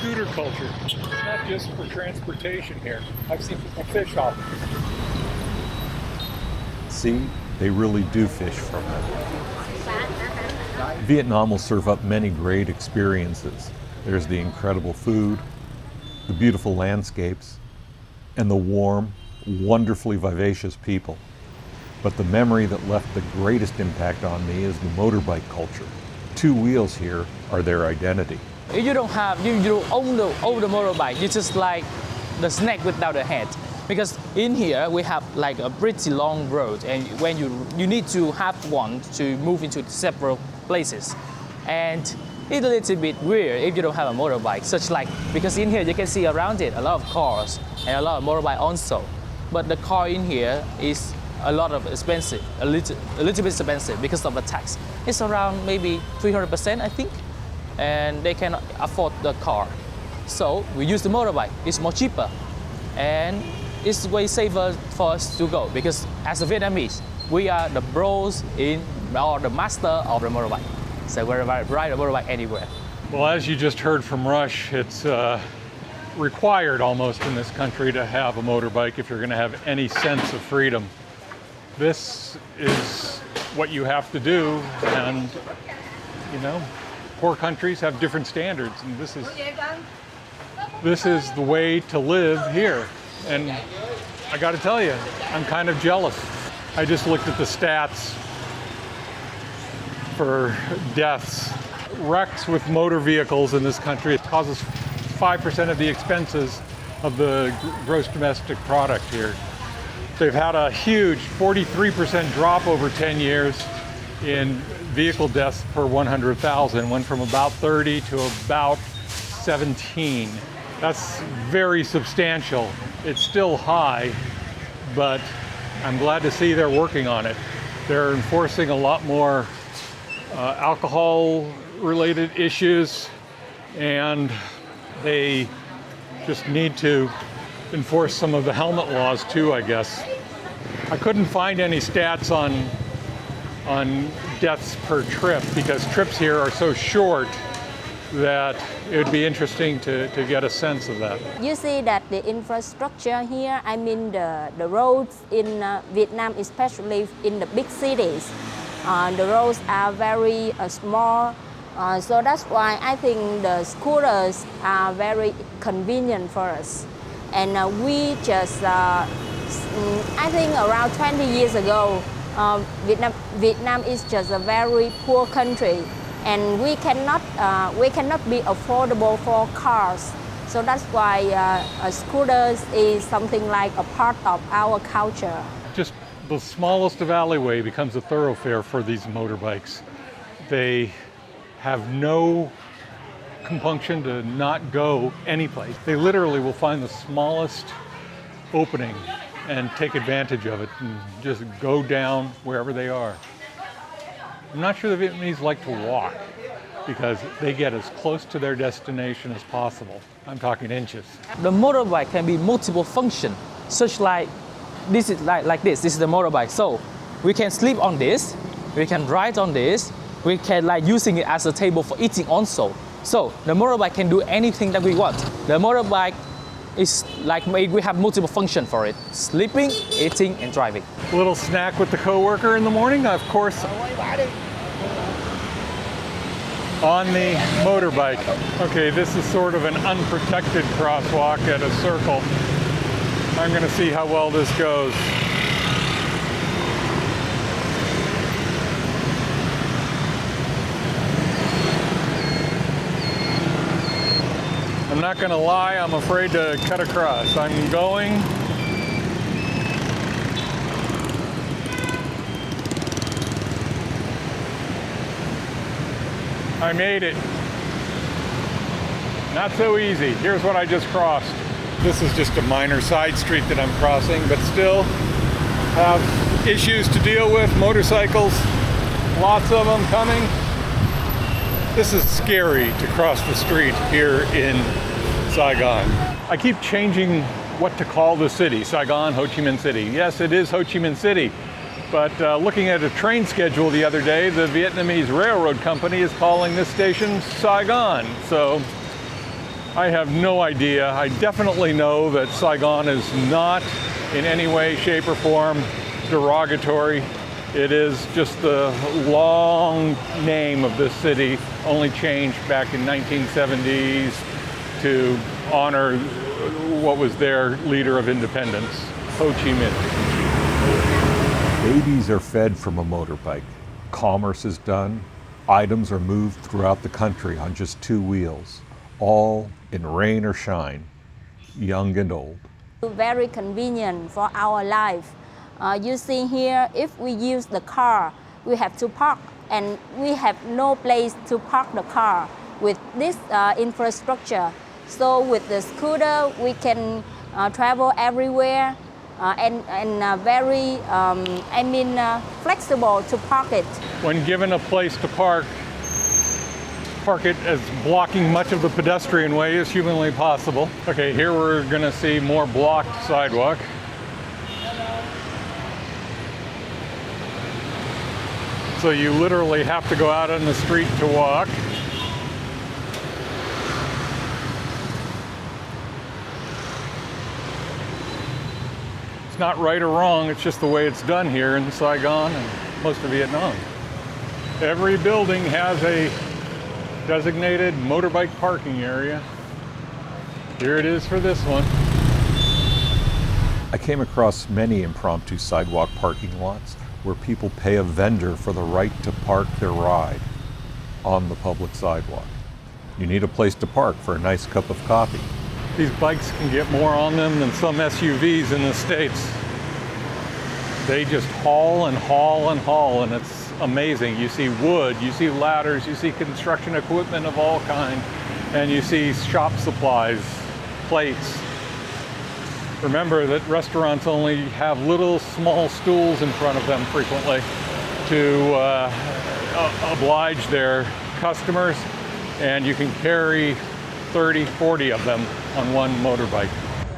scooter culture. It's not just for transportation here. I've seen people fish off. See, they really do fish from it. Vietnam will serve up many great experiences. There's the incredible food, the beautiful landscapes, and the warm, wonderfully vivacious people. But the memory that left the greatest impact on me is the motorbike culture. Two wheels here are their identity. If you don't have, you don't own the motorbike, you're just like the snake without a head. Because in here we have like a pretty long road, and when you need to have one to move into several places. And it's a little bit weird if you don't have a motorbike, such like, because in here you can see around it a lot of cars and a lot of motorbike also. But the car in here is a lot of expensive, a little bit expensive because of the tax. It's around maybe 300%, I think, and they cannot afford the car. So we use the motorbike. It's more cheaper, and it's way safer for us to go, because as a Vietnamese, we are the bros or the master of the motorbike. So we're ride a motorbike anywhere. Well, as you just heard from Rush, it's required almost in this country to have a motorbike if you're going to have any sense of freedom. This is what you have to do, and you know, poor countries have different standards, and this is the way to live here. And I got to tell you, I'm kind of jealous. I just looked at the stats for deaths. Wrecks with motor vehicles in this country, it causes 5% of the expenses of the gross domestic product here. They've had a huge 43% drop over 10 years in vehicle deaths per 100,000, went from about 30 to about 17. That's very substantial. It's still high, but I'm glad to see they're working on it. They're enforcing a lot more alcohol-related issues, and they just need to enforce some of the helmet laws too, I guess. I couldn't find any stats on deaths per trip, because trips here are so short that it would be interesting to get a sense of that. You see that the infrastructure here, I mean the roads in Vietnam, especially in the big cities, the roads are very small. So that's why I think the scooters are very convenient for us. And we just, I think around 20 years ago, Vietnam is just a very poor country, and we cannot be affordable for cars. So that's why scooters is something like a part of our culture. Just the smallest of alleyway becomes a thoroughfare for these motorbikes. They have no compunction to not go anyplace. They literally will find the smallest opening and take advantage of it and just go down wherever they are. I'm not sure the Vietnamese like to walk, because they get as close to their destination as possible. I'm talking inches. The motorbike can be multiple function, such like this is like this. This is the motorbike. So we can sleep on this, we can ride on this, we can like using it as a table for eating also. So the motorbike can do anything that we want. The motorbike is like we have multiple function for it: sleeping, eating, and driving. A little snack with the coworker in the morning, of course, on the motorbike. Okay, this is sort of an unprotected crosswalk at a circle. I'm going to see how well this goes. I'm not going to lie, I'm afraid to cut across. I'm going. I made it. Not so easy. Here's what I just crossed. This is just a minor side street that I'm crossing, but still have issues to deal with. Motorcycles, lots of them coming. This is scary to cross the street here in Saigon. I keep changing what to call the city, Saigon, Ho Chi Minh City. Yes, it is Ho Chi Minh City, but looking at a train schedule the other day, the Vietnamese railroad company is calling this station Saigon. So I have no idea. I definitely know that Saigon is not in any way, shape, or form derogatory. It is just the long name of this city, only changed back in 1970s to honor what was their leader of independence, Ho Chi Minh. Babies are fed from a motorbike. Commerce is done. Items are moved throughout the country on just two wheels, all in rain or shine, young and old. Very convenient for our life. You see here, if we use the car, we have to park, and we have no place to park the car with this infrastructure. So with the scooter, we can travel everywhere and very, flexible to park it. When given a place to park it as blocking much of the pedestrian way as humanly possible. Okay, here we're gonna see more blocked sidewalk. So you literally have to go out on the street to walk. It's not right or wrong, it's just the way it's done here in Saigon and most of Vietnam. Every building has a designated motorbike parking area. Here it is for this one. I came across many impromptu sidewalk parking lots where people pay a vendor for the right to park their ride on the public sidewalk. You need a place to park for a nice cup of coffee. These bikes can get more on them than some SUVs in the States. They just haul and haul and haul, and it's amazing. You see wood, you see ladders, you see construction equipment of all kinds, and you see shop supplies, plates. Remember that restaurants only have little small stools in front of them frequently to oblige their customers, and you can carry 30, 40 of them on one motorbike.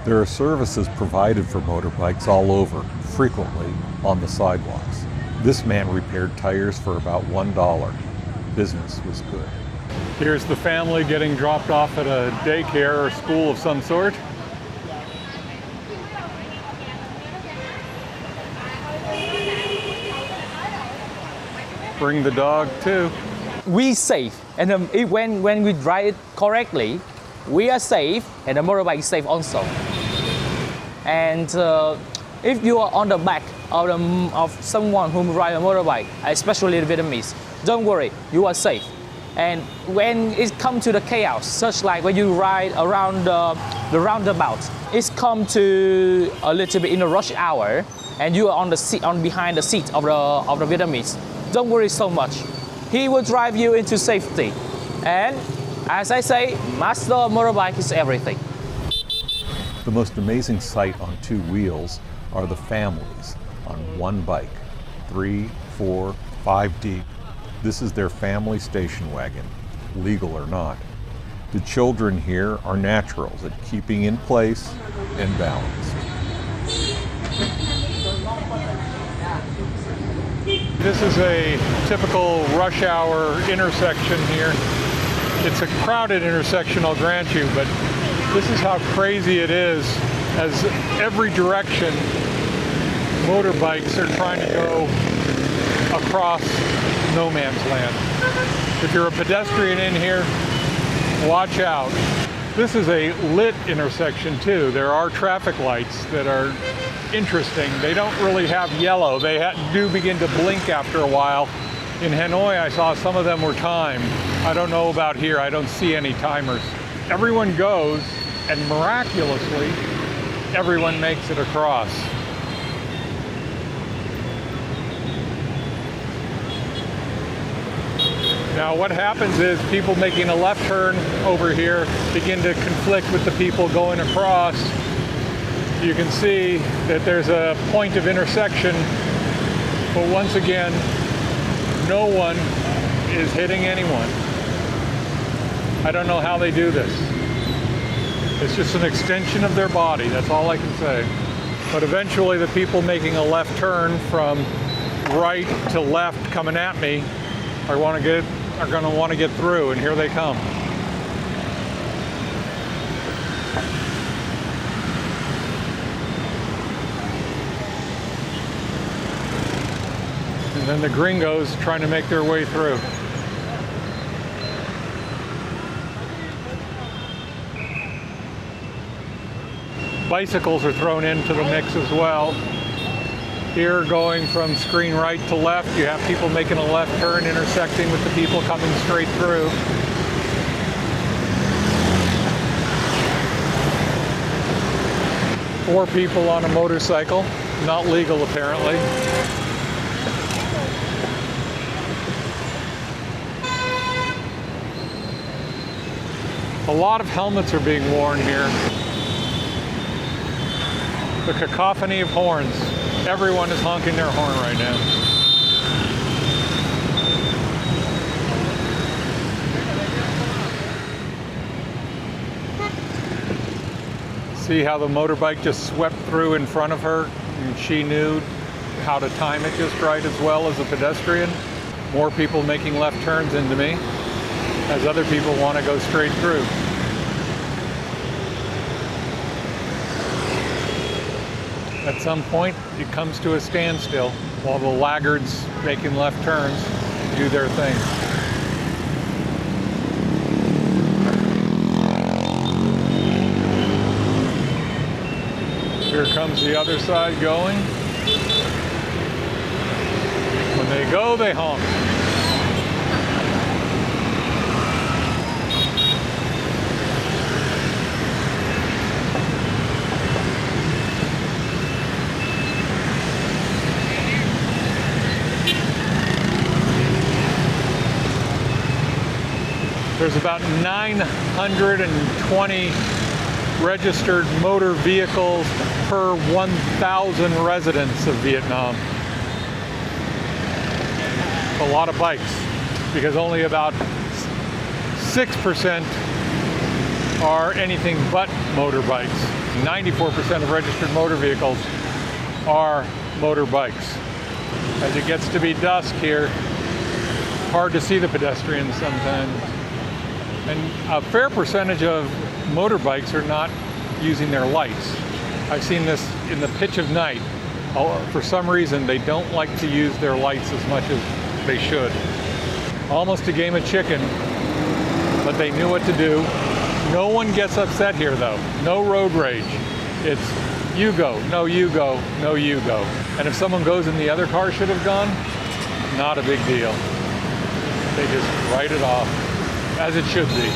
There are services provided for motorbikes all over, frequently on the sidewalks. This man repaired tires for about $1. Business was good. Here's the family getting dropped off at a daycare or school of some sort. Bring the dog too. We safe, and when we drive it correctly, we are safe, and the motorbike is safe also. And if you are on the back of someone who rides a motorbike, especially the Vietnamese, don't worry, you are safe. And when it comes to the chaos, such like when you ride around the roundabout, it's come to a little bit in a rush hour, and you are on the seat, behind the seat of the Vietnamese. Don't worry so much. He will drive you into safety. And as I say, master motorbike is everything. The most amazing sight on two wheels are the families on one bike, 3, 4, 5 deep. This is their family station wagon, legal or not. The children here are naturals at keeping in place and balanced. This is a typical rush hour intersection here. It's a crowded intersection, I'll grant you, but this is how crazy it is. As every direction, motorbikes are trying to go across no man's land. If you're a pedestrian in here, watch out. This is a lit intersection too. There are traffic lights that are interesting. They don't really have yellow. They do begin to blink after a while. In Hanoi, I saw some of them were timed. I don't know about here. I don't see any timers. Everyone goes, and miraculously, everyone makes it across. Now what happens is people making a left turn over here begin to conflict with the people going across. You can see that there's a point of intersection, but once again, no one is hitting anyone. I don't know how they do this. It's just an extension of their body, that's all I can say. But eventually the people making a left turn from right to left coming at me are going to want to get through, and here they come. And then the gringos trying to make their way through. Bicycles are thrown into the mix as well. Here, going from screen right to left, you have people making a left turn, intersecting with the people coming straight through. Four people on a motorcycle, not legal apparently. A lot of helmets are being worn here. The cacophony of horns. Everyone is honking their horn right now. See how the motorbike just swept through in front of her, and she knew how to time it just right as well as a pedestrian. More people making left turns into me, as other people want to go straight through. At some point, it comes to a standstill while the laggards making left turns do their thing. Here comes the other side going. When they go, they honk. There's about 920 registered motor vehicles per 1,000 residents of Vietnam. A lot of bikes, because only about 6% are anything but motorbikes. 94% of registered motor vehicles are motorbikes. As it gets to be dusk here, hard to see the pedestrians sometimes. And a fair percentage of motorbikes are not using their lights. I've seen this in the pitch of night. For some reason, they don't like to use their lights as much as they should. Almost a game of chicken, but they knew what to do. No one gets upset here though. No road rage. It's you go, no you go, no you go. And if someone goes and the other car should have gone, not a big deal. They just write it off, as it should be.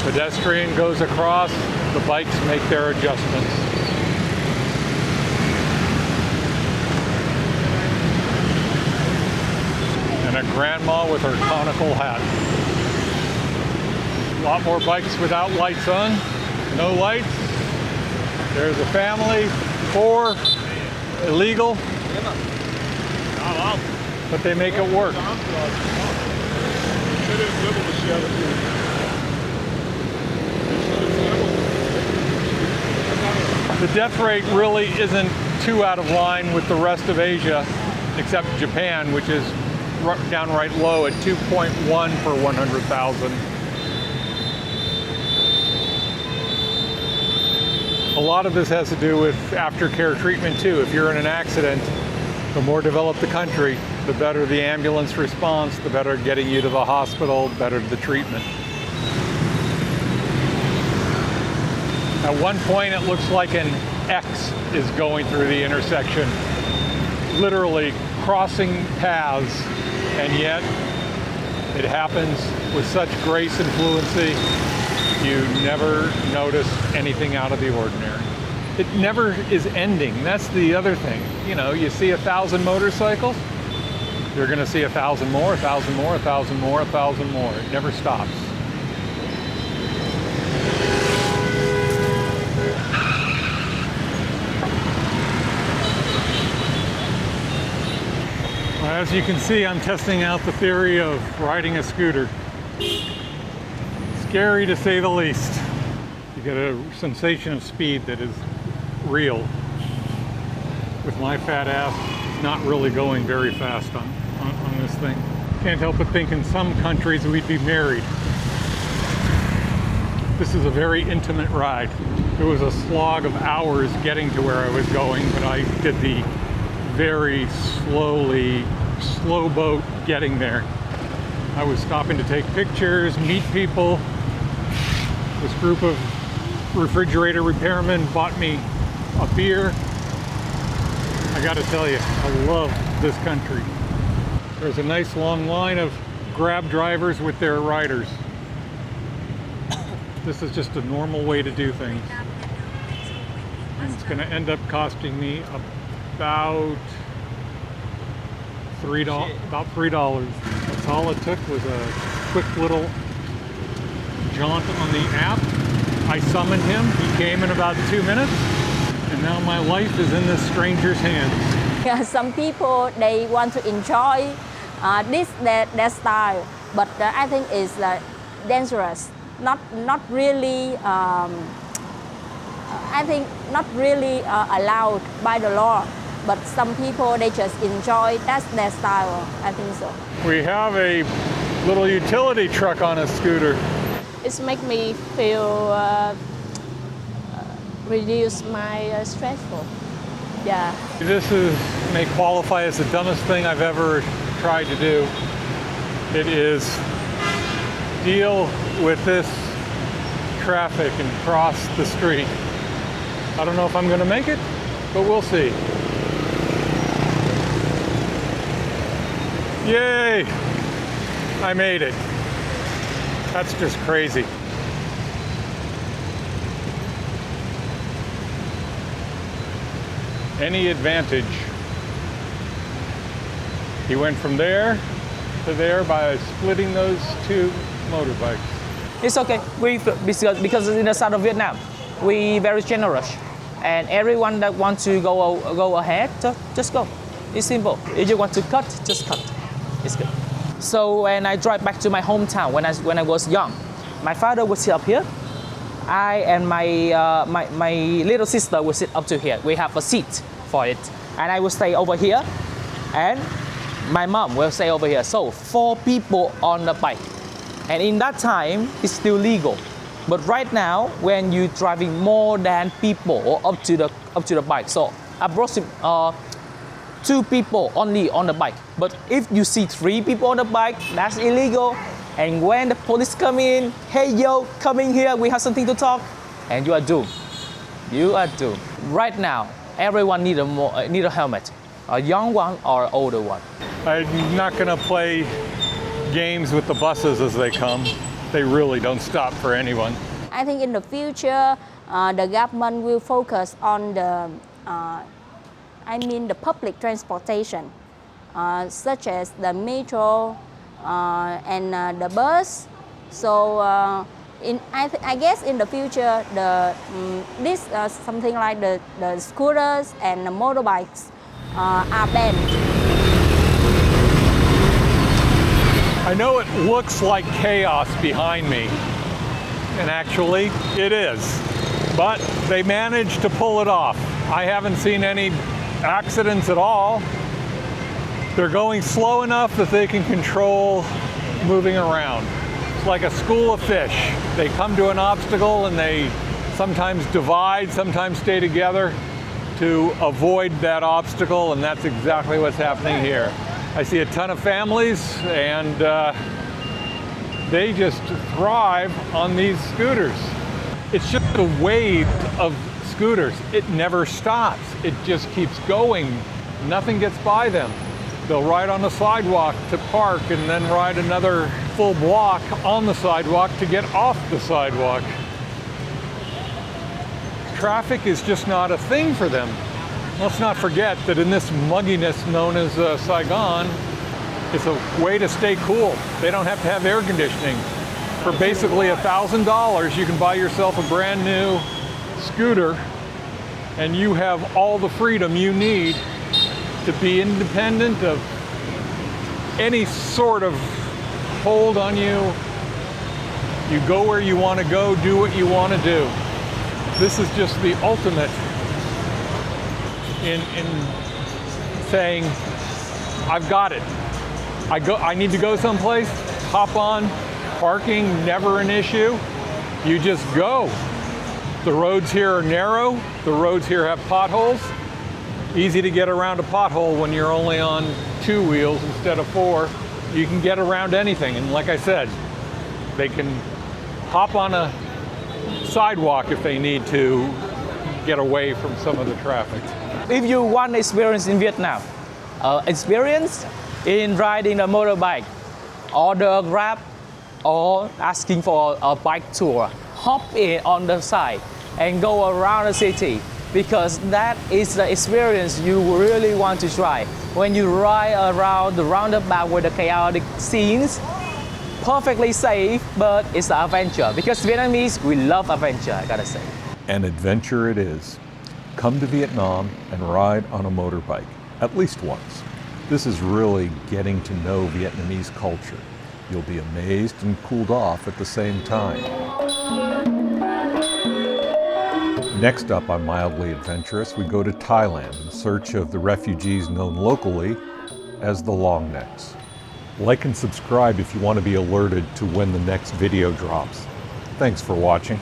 Pedestrian goes across, the bikes make their adjustments. And a grandma with her conical hat. A lot more bikes without lights on, no lights. There's a family, 4 illegal, but they make it work. The death rate really isn't too out of line with the rest of Asia, except Japan, which is downright low at 2.1 per 100,000. A lot of this has to do with aftercare treatment too. If you're in an accident, the more developed the country, the better the ambulance response, the better getting you to the hospital, better the treatment. At one point, it looks like an X is going through the intersection, literally crossing paths, and yet it happens with such grace and fluency, you never notice anything out of the ordinary. It never is ending. That's the other thing. You know, you see 1,000 motorcycles, you're going to see 1,000 more, 1,000 more, 1,000 more, 1,000 more. It never stops. As you can see, I'm testing out the theory of riding a scooter. Scary to say the least. You get a sensation of speed that is real. With my fat ass, not really going very fast on this thing. Can't help but think in some countries we'd be married. This is a very intimate ride. It was a slog of hours getting to where I was going, but I did the very slow boat getting there. I was stopping to take pictures, meet people. This group of refrigerator repairmen bought me a beer. I gotta tell you, I love this country. There's a nice long line of Grab drivers with their riders. This is just a normal way to do things. And it's gonna end up costing me about $3. That's all it took was a quick little jaunt on the app. I summoned him, he came in about 2 minutes, and now my life is in this stranger's hands. Yeah, some people, they want to enjoy their style, but I think it's dangerous. Not really, I think not really allowed by the law. But some people, they just enjoy, that's their style, I think so. We have a little utility truck on a scooter. It's make me feel reduce my stressful. Yeah. This may qualify as the dumbest thing I've ever tried to do. It is deal with this traffic and cross the street. I don't know if I'm going to make it, but we'll see. Yay! I made it. That's just crazy. Any advantage? He went from there to there by splitting those two motorbikes. It's okay. Because in the south of Vietnam, we very generous, and everyone that wants to go ahead, just go. It's simple. If you want to cut, just cut. It's good. So when I drive back to my hometown when I was young, my father would sit up here. I and my little sister would sit up to here. We have a seat for it, and I will stay over here, and my mom will stay over here. So 4 people on the bike, and in that time it's still legal. But right now, when you're driving more than people up to the bike, so approximately 2 people only on the bike. But if you see 3 people on the bike, that's illegal. And when the police come in, hey yo, come in here, we have something to talk, and you are doomed. You are doomed. Right now, everyone need a helmet, a young one or an older one. I'm not going to play games with the buses as they come. They really don't stop for anyone. I think in the future, the government will focus on the public transportation, such as the metro and the bus. So I guess in the future, something like the scooters and the motorbikes are banned. I know it looks like chaos behind me, and actually it is, but they managed to pull it off. I haven't seen any accidents at all. They're going slow enough that they can control moving around. It's like a school of fish. They come to an obstacle and they sometimes divide, sometimes stay together to avoid that obstacle, and that's exactly what's happening here. I see a ton of families, and they just thrive on these scooters. It's just a wave of scooters. It never stops. It just keeps going. Nothing gets by them. They'll ride on the sidewalk to park and then ride another full block on the sidewalk to get off the sidewalk. Traffic is just not a thing for them. Let's not forget that in this mugginess known as Saigon, it's a way to stay cool. They don't have to have air conditioning. For basically $1,000, you can buy yourself a brand new scooter, and you have all the freedom you need to be independent of any sort of hold on you. You go where you want to go, do what you want to do. This is just the ultimate in saying, I've got it. I need to go someplace, hop on, parking, never an issue. You just go. The roads here are narrow. The roads here have potholes. Easy to get around a pothole when you're only on 2 wheels instead of 4. You can get around anything. And like I said, they can hop on a sidewalk if they need to get away from some of the traffic. If you want experience in Vietnam, experience in riding a motorbike, order a Grab, or asking for a bike tour, hop in on the side and go around the city, because that is the experience you really want to try. When you ride around the roundabout with the chaotic scenes, perfectly safe, but it's an adventure, because Vietnamese, we love adventure, I gotta say. An adventure it is. Come to Vietnam and ride on a motorbike, at least once. This is really getting to know Vietnamese culture. You'll be amazed and cooled off at the same time. Next up on Mildly Adventurous, we go to Thailand in search of the refugees known locally as the long necks. Like and subscribe if you want to be alerted to when the next video drops. Thanks for watching.